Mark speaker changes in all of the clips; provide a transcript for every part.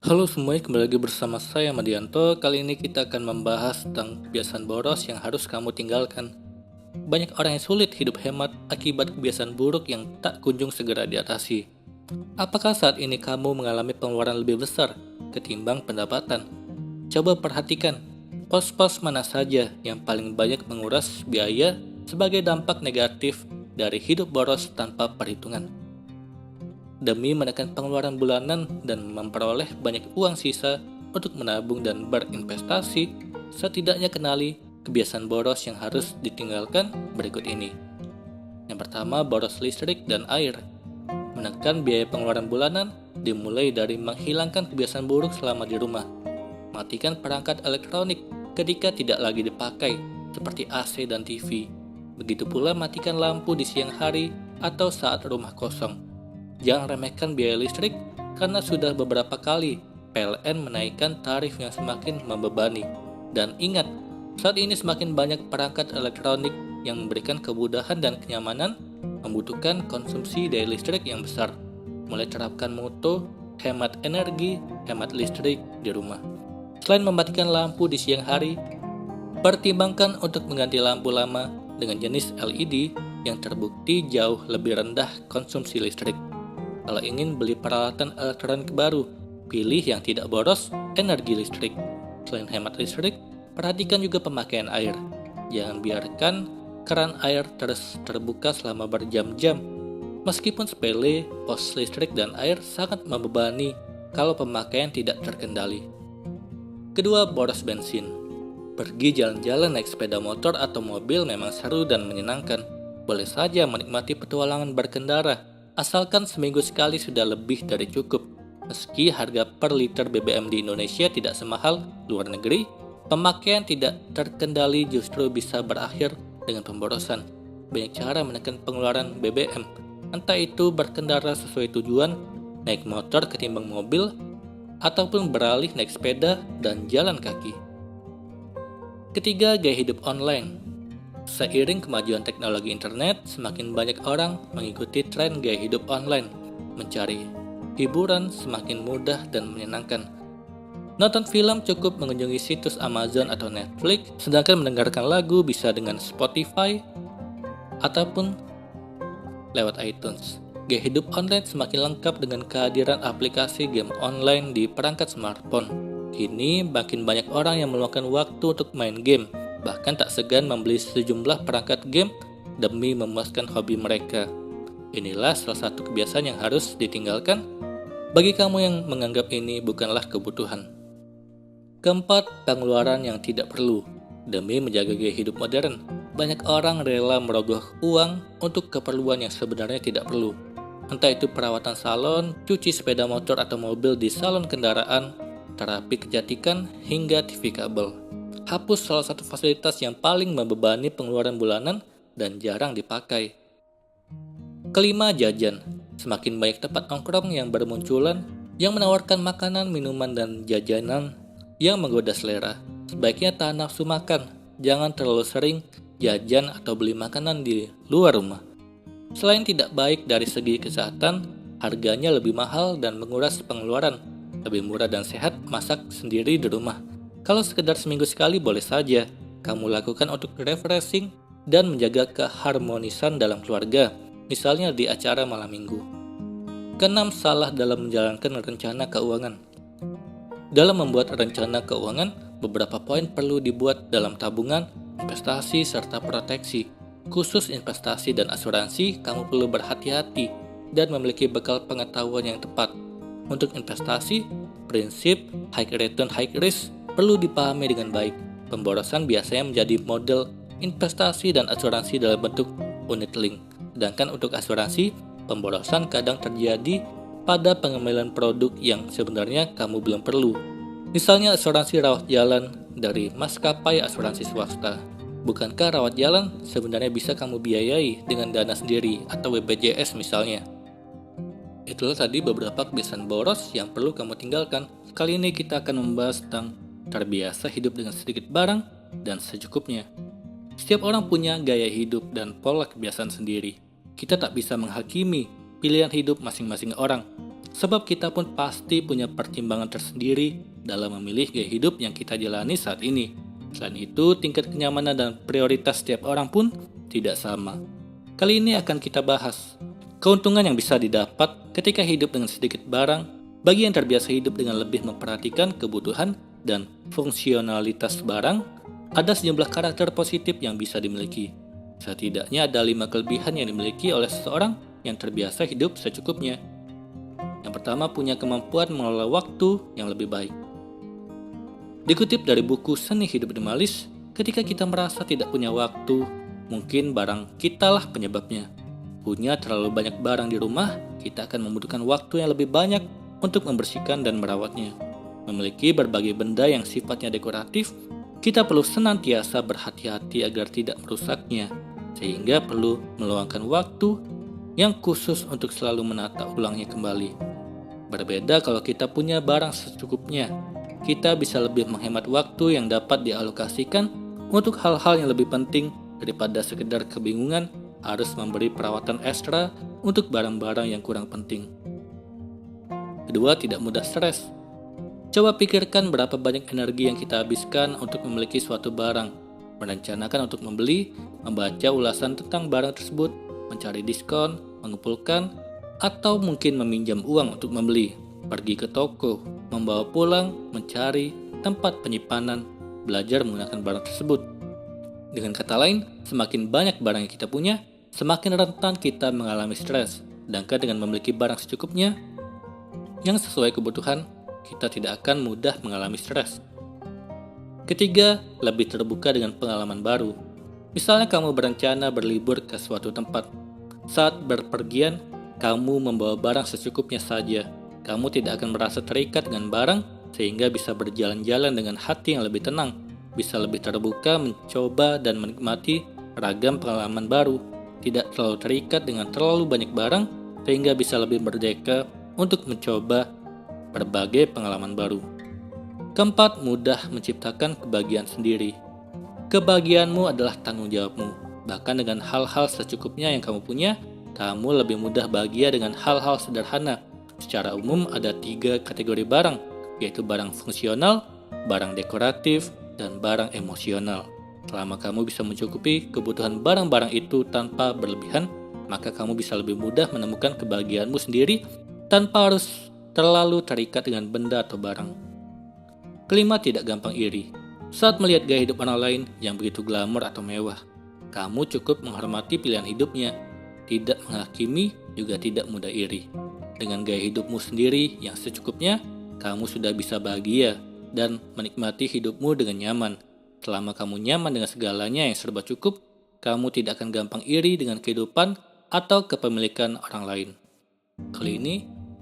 Speaker 1: Halo semuanya, kembali lagi bersama saya Madianto. Kali ini kita akan membahas tentang kebiasaan boros yang harus kamu tinggalkan. Banyak orang yang sulit hidup hemat akibat kebiasaan buruk yang tak kunjung segera diatasi. Apakah saat ini kamu mengalami pengeluaran lebih besar ketimbang pendapatan? Coba perhatikan, pos-pos mana saja yang paling banyak menguras biaya sebagai dampak negatif dari hidup boros tanpa perhitungan. Demi menekan pengeluaran bulanan dan memperoleh banyak uang sisa untuk menabung dan berinvestasi, setidaknya kenali kebiasaan boros yang harus ditinggalkan berikut ini. Yang pertama, boros listrik dan air. Menekan biaya pengeluaran bulanan dimulai dari menghilangkan kebiasaan buruk selama di rumah. Matikan perangkat elektronik ketika tidak lagi dipakai, seperti AC dan TV. Begitu pula matikan lampu di siang hari atau saat rumah kosong. Jangan remehkan biaya listrik karena sudah beberapa kali PLN menaikkan tarif yang semakin membebani. Dan ingat, saat ini semakin banyak perangkat elektronik yang memberikan kemudahan dan kenyamanan membutuhkan konsumsi daya listrik yang besar. Mulai terapkan moto hemat energi, hemat listrik di rumah. Selain mematikan lampu di siang hari, pertimbangkan untuk mengganti lampu lama dengan jenis LED yang terbukti jauh lebih rendah konsumsi listrik. Kalau ingin beli peralatan elektronik baru, pilih yang tidak boros energi listrik. Selain hemat listrik, perhatikan juga pemakaian air. Jangan biarkan keran air terus terbuka selama berjam-jam. Meskipun sepele, pos listrik dan air sangat membebani kalau pemakaian tidak terkendali. Kedua, boros bensin. Pergi jalan-jalan naik sepeda motor atau mobil memang seru dan menyenangkan. Boleh saja menikmati petualangan berkendara, asalkan seminggu sekali sudah lebih dari cukup. Meski harga per liter BBM di Indonesia tidak semahal luar negeri, pemakaian tidak terkendali justru bisa berakhir dengan pemborosan. Banyak cara menekan pengeluaran BBM, entah itu berkendara sesuai tujuan, naik motor ketimbang mobil, ataupun beralih naik sepeda dan jalan kaki. Ketiga, gaya hidup online. Seiring kemajuan teknologi internet, semakin banyak orang mengikuti tren gaya hidup online. Mencari hiburan semakin mudah dan menyenangkan. Nonton film cukup mengunjungi situs Amazon atau Netflix, sedangkan mendengarkan lagu bisa dengan Spotify ataupun lewat iTunes. Gaya hidup online semakin lengkap dengan kehadiran aplikasi game online di perangkat smartphone. Kini makin banyak orang yang meluangkan waktu untuk main game, bahkan tak segan membeli sejumlah perangkat game demi memuaskan hobi mereka. Inilah salah satu kebiasaan yang harus ditinggalkan bagi kamu yang menganggap ini bukanlah kebutuhan. Keempat, pengeluaran yang tidak perlu. Demi menjaga gaya hidup modern, banyak orang rela merogoh uang untuk keperluan yang sebenarnya tidak perlu. Entah itu perawatan salon, cuci sepeda motor atau mobil di salon kendaraan, terapi kecantikan, hingga TV kabel. Hapus salah satu fasilitas yang paling membebani pengeluaran bulanan dan jarang dipakai. Kelima, jajan. Semakin banyak tempat nongkrong yang bermunculan yang menawarkan makanan, minuman, dan jajanan yang menggoda selera. Sebaiknya tahan nafsu makan. Jangan terlalu sering jajan atau beli makanan di luar rumah. Selain tidak baik dari segi kesehatan, harganya lebih mahal dan menguras pengeluaran. Lebih murah dan sehat masak sendiri di rumah. Kalau sekedar seminggu sekali boleh saja kamu lakukan untuk refreshing dan menjaga keharmonisan dalam keluarga, misalnya di acara malam minggu. Keenam, salah dalam menjalankan rencana keuangan. Dalam membuat rencana keuangan, beberapa poin perlu dibuat dalam tabungan, investasi, serta proteksi. Khusus investasi dan asuransi, kamu perlu berhati-hati dan memiliki bekal pengetahuan yang tepat. Untuk investasi, prinsip high return high risk perlu dipahami dengan baik. Pemborosan biasanya menjadi model investasi dan asuransi dalam bentuk unit link. Sedangkan untuk asuransi, pemborosan kadang terjadi pada pengambilan produk yang sebenarnya kamu belum perlu. Misalnya asuransi rawat jalan dari maskapai asuransi swasta. Bukankah rawat jalan sebenarnya bisa kamu biayai dengan dana sendiri atau BPJS misalnya? Itulah tadi beberapa kebiasaan boros yang perlu kamu tinggalkan. Kali ini kita akan membahas tentang terbiasa hidup dengan sedikit barang dan secukupnya. Setiap orang punya gaya hidup dan pola kebiasaan sendiri. Kita tak bisa menghakimi pilihan hidup masing-masing orang. Sebab kita pun pasti punya pertimbangan tersendiri dalam memilih gaya hidup yang kita jalani saat ini. Selain itu, tingkat kenyamanan dan prioritas setiap orang pun tidak sama. Kali ini akan kita bahas keuntungan yang bisa didapat ketika hidup dengan sedikit barang bagi yang terbiasa hidup dengan lebih memperhatikan kebutuhan dan fungsionalitas barang. Ada sejumlah karakter positif yang bisa dimiliki. Setidaknya ada 5 kelebihan yang dimiliki oleh seseorang yang terbiasa hidup secukupnya. Yang pertama, punya kemampuan mengelola waktu yang lebih baik. Dikutip dari buku Seni Hidup Minimalis, ketika kita merasa tidak punya waktu, mungkin barang kitalah penyebabnya. Punya terlalu banyak barang di rumah, kita akan membutuhkan waktu yang lebih banyak untuk membersihkan dan merawatnya. Memiliki berbagai benda yang sifatnya dekoratif, kita perlu senantiasa berhati-hati agar tidak merusaknya, sehingga perlu meluangkan waktu yang khusus untuk selalu menata ulangnya kembali. Berbeda kalau kita punya barang secukupnya, kita bisa lebih menghemat waktu yang dapat dialokasikan untuk hal-hal yang lebih penting daripada sekedar kebingungan harus memberi perawatan ekstra untuk barang-barang yang kurang penting. Kedua, tidak mudah stres. Coba pikirkan berapa banyak energi yang kita habiskan untuk memiliki suatu barang, merencanakan untuk membeli, membaca ulasan tentang barang tersebut, mencari diskon, mengumpulkan, atau mungkin meminjam uang untuk membeli, pergi ke toko, membawa pulang, mencari tempat penyimpanan, belajar menggunakan barang tersebut. Dengan kata lain, semakin banyak barang yang kita punya, semakin rentan kita mengalami stres. Sedangkan dengan memiliki barang secukupnya, yang sesuai kebutuhan, kita tidak akan mudah mengalami stres. Ketiga, lebih terbuka dengan pengalaman baru. Misalnya kamu berencana berlibur ke suatu tempat. Saat berpergian, kamu membawa barang secukupnya saja. Kamu tidak akan merasa terikat dengan barang, sehingga bisa berjalan-jalan dengan hati yang lebih tenang. Bisa lebih terbuka, mencoba dan menikmati ragam pengalaman baru. Tidak terlalu terikat dengan terlalu banyak barang, sehingga bisa lebih merdeka untuk mencoba berbagai pengalaman baru. Keempat, mudah menciptakan kebahagiaan sendiri. Kebahagiaanmu adalah tanggung jawabmu. Bahkan dengan hal-hal secukupnya yang kamu punya, kamu lebih mudah bahagia dengan hal-hal sederhana. Secara umum ada 3 kategori barang, yaitu barang fungsional, barang dekoratif, dan barang emosional. Selama kamu bisa mencukupi kebutuhan barang-barang itu tanpa berlebihan, maka kamu bisa lebih mudah menemukan kebahagiaanmu sendiri tanpa harus terlalu terikat dengan benda atau barang. Kelima, tidak gampang iri. Saat melihat gaya hidup orang lain yang begitu glamor atau mewah, kamu cukup menghormati pilihan hidupnya, tidak menghakimi, juga tidak mudah iri. Dengan gaya hidupmu sendiri yang secukupnya, kamu sudah bisa bahagia dan menikmati hidupmu dengan nyaman. Selama kamu nyaman dengan segalanya yang serba cukup, kamu tidak akan gampang iri dengan kehidupan atau kepemilikan orang lain. Kali ini,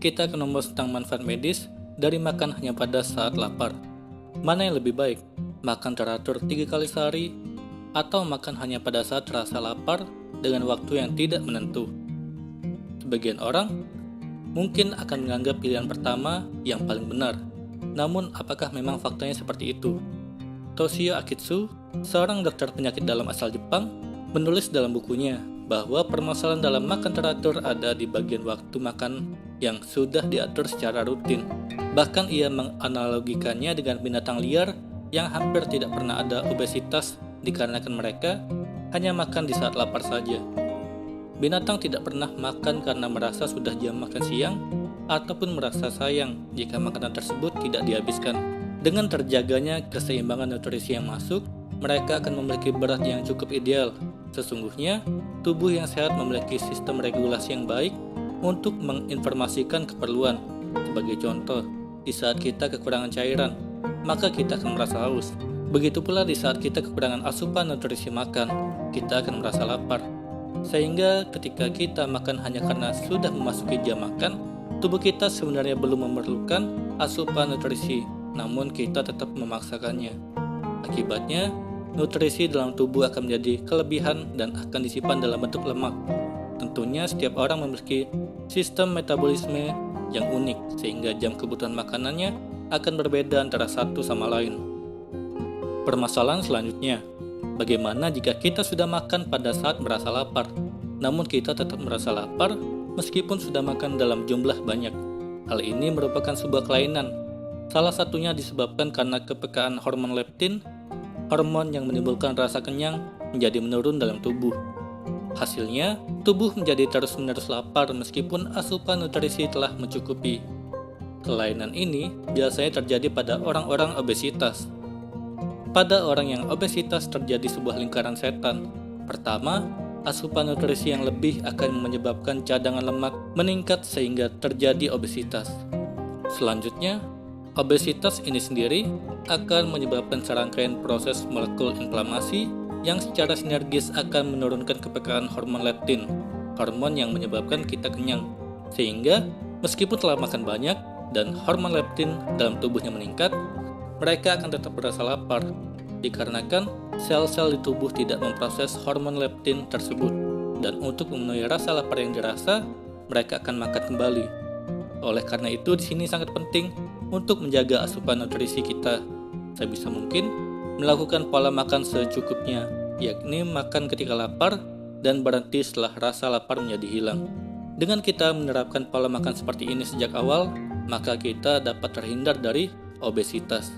Speaker 1: kita akan membahas tentang manfaat medis dari makan hanya pada saat lapar. Mana yang lebih baik? Makan teratur 3 kali sehari atau makan hanya pada saat terasa lapar dengan waktu yang tidak menentu? Sebagian orang mungkin akan menganggap pilihan pertama yang paling benar. Namun, apakah memang faktanya seperti itu? Toshio Akitsu, seorang dokter penyakit dalam asal Jepang, menulis dalam bukunya bahwa permasalahan dalam makan teratur ada di bagian waktu makan yang sudah diatur secara rutin. Bahkan ia menganalogikannya dengan binatang liar yang hampir tidak pernah ada obesitas dikarenakan mereka hanya makan di saat lapar saja. Binatang tidak pernah makan karena merasa sudah jam makan siang ataupun merasa sayang jika makanan tersebut tidak dihabiskan. Dengan terjaganya keseimbangan nutrisi yang masuk, mereka akan memiliki berat yang cukup ideal. Sesungguhnya, tubuh yang sehat memiliki sistem regulasi yang baik untuk menginformasikan keperluan. Sebagai contoh, di saat kita kekurangan cairan, maka kita akan merasa haus. Begitu pula di saat kita kekurangan asupan nutrisi makan, kita akan merasa lapar. Sehingga ketika kita makan hanya karena sudah memasuki jam makan, tubuh kita sebenarnya belum memerlukan asupan nutrisi, namun kita tetap memaksakannya. Akibatnya, nutrisi dalam tubuh akan menjadi kelebihan dan akan disimpan dalam bentuk lemak. Tentunya setiap orang memiliki sistem metabolisme yang unik, sehingga jam kebutuhan makanannya akan berbeda antara satu sama lain. Permasalahan selanjutnya, bagaimana jika kita sudah makan pada saat merasa lapar, namun kita tetap merasa lapar meskipun sudah makan dalam jumlah banyak? Hal ini merupakan sebuah kelainan. Salah satunya disebabkan karena kepekaan hormon leptin, hormon yang menimbulkan rasa kenyang, menjadi menurun dalam tubuh. Hasilnya, tubuh menjadi terus-menerus lapar meskipun asupan nutrisi telah mencukupi. Kelainan ini biasanya terjadi pada orang-orang obesitas. Pada orang yang obesitas terjadi sebuah lingkaran setan. Pertama, asupan nutrisi yang lebih akan menyebabkan cadangan lemak meningkat sehingga terjadi obesitas. Selanjutnya, obesitas ini sendiri akan menyebabkan serangkaian proses molekul inflamasi yang secara sinergis akan menurunkan kepekaan hormon leptin, hormon yang menyebabkan kita kenyang. Sehingga, meskipun telah makan banyak dan hormon leptin dalam tubuhnya meningkat, mereka akan tetap merasa lapar, dikarenakan sel-sel di tubuh tidak memproses hormon leptin tersebut. Dan untuk memenuhi rasa lapar yang dirasa, mereka akan makan kembali. Oleh karena itu, di sini sangat penting untuk menjaga asupan nutrisi kita. Sebisa mungkin melakukan pola makan secukupnya, yakni makan ketika lapar dan berhenti setelah rasa lapar menjadi hilang. Dengan kita menerapkan pola makan seperti ini sejak awal, maka kita dapat terhindar dari obesitas.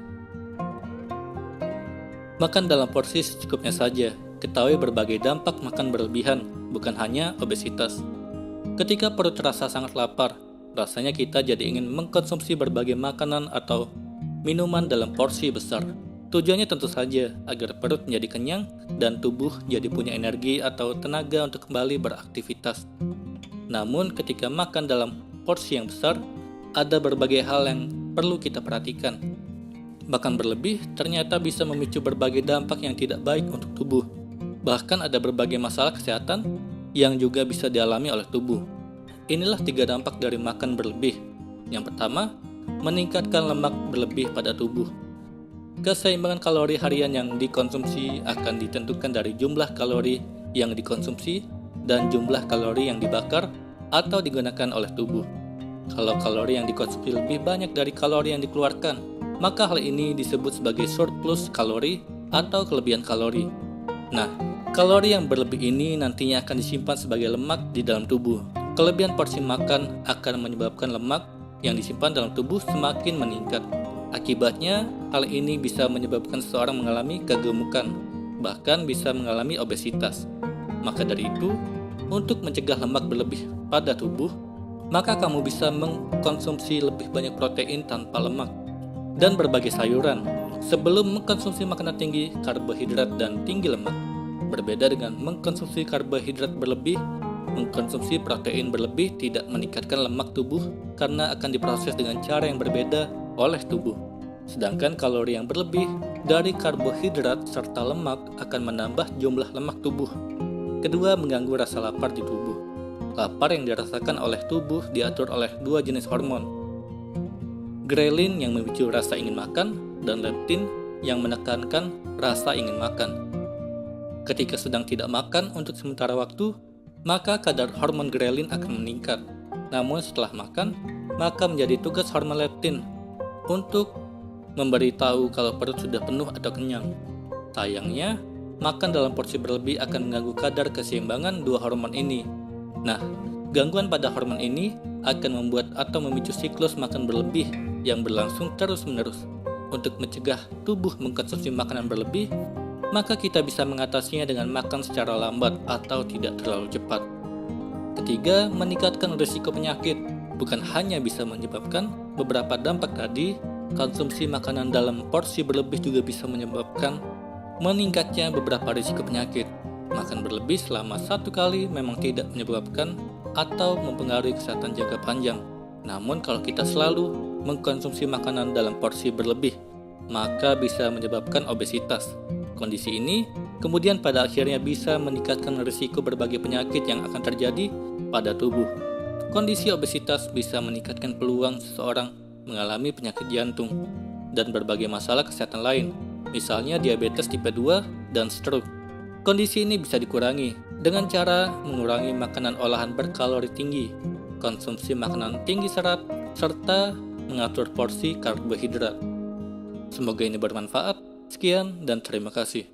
Speaker 1: Makan dalam porsi secukupnya saja. Ketahui berbagai dampak makan berlebihan, bukan hanya obesitas. Ketika perut terasa sangat lapar, rasanya kita jadi ingin mengkonsumsi berbagai makanan atau minuman dalam porsi besar. Tujuannya tentu saja agar perut menjadi kenyang dan tubuh jadi punya energi atau tenaga untuk kembali beraktivitas. Namun ketika makan dalam porsi yang besar, ada berbagai hal yang perlu kita perhatikan. Makan berlebih ternyata bisa memicu berbagai dampak yang tidak baik untuk tubuh. Bahkan ada berbagai masalah kesehatan yang juga bisa dialami oleh tubuh. Inilah 3 dampak dari makan berlebih. Yang pertama, meningkatkan lemak berlebih pada tubuh. Keseimbangan kalori harian yang dikonsumsi akan ditentukan dari jumlah kalori yang dikonsumsi dan jumlah kalori yang dibakar atau digunakan oleh tubuh. Kalau kalori yang dikonsumsi lebih banyak dari kalori yang dikeluarkan, maka hal ini disebut sebagai surplus kalori atau kelebihan kalori. Nah, kalori yang berlebih ini nantinya akan disimpan sebagai lemak di dalam tubuh. Kelebihan porsi makan akan menyebabkan lemak yang disimpan dalam tubuh semakin meningkat. Akibatnya, hal ini bisa menyebabkan seseorang mengalami kegemukan, bahkan bisa mengalami obesitas. Maka dari itu, untuk mencegah lemak berlebih pada tubuh, maka kamu bisa mengkonsumsi lebih banyak protein tanpa lemak dan berbagai sayuran sebelum mengkonsumsi makanan tinggi karbohidrat dan tinggi lemak. Berbeda dengan mengkonsumsi karbohidrat berlebih, mengkonsumsi protein berlebih tidak meningkatkan lemak tubuh karena akan diproses dengan cara yang berbeda oleh tubuh. Sedangkan kalori yang berlebih dari karbohidrat serta lemak akan menambah jumlah lemak tubuh. Kedua, mengganggu rasa lapar di tubuh. Lapar yang dirasakan oleh tubuh diatur oleh 2 jenis hormon. Grelin yang memicu rasa ingin makan dan leptin yang menekankan rasa ingin makan. Ketika sedang tidak makan untuk sementara waktu, maka kadar hormon grelin akan meningkat. Namun setelah makan, maka menjadi tugas hormon leptin untuk memberitahu kalau perut sudah penuh atau kenyang. Sayangnya, makan dalam porsi berlebih akan mengganggu kadar keseimbangan 2 hormon ini. Nah, gangguan pada hormon ini akan membuat atau memicu siklus makan berlebih yang berlangsung terus-menerus. Untuk mencegah tubuh mengkonsumsi makanan berlebih, maka kita bisa mengatasinya dengan makan secara lambat atau tidak terlalu cepat. Ketiga, meningkatkan risiko penyakit. Bukan hanya bisa menyebabkan beberapa dampak tadi, konsumsi makanan dalam porsi berlebih juga bisa menyebabkan meningkatnya beberapa risiko penyakit. Makan berlebih selama 1 kali memang tidak menyebabkan atau mempengaruhi kesehatan jangka panjang. Namun kalau kita selalu mengkonsumsi makanan dalam porsi berlebih, maka bisa menyebabkan obesitas. Kondisi ini kemudian pada akhirnya bisa meningkatkan risiko berbagai penyakit yang akan terjadi pada tubuh. Kondisi obesitas bisa meningkatkan peluang seseorang mengalami penyakit jantung dan berbagai masalah kesehatan lain, misalnya diabetes tipe 2 dan stroke. Kondisi ini bisa dikurangi dengan cara mengurangi makanan olahan berkalori tinggi, konsumsi makanan tinggi serat, serta mengatur porsi karbohidrat. Semoga ini bermanfaat. Sekian dan terima kasih.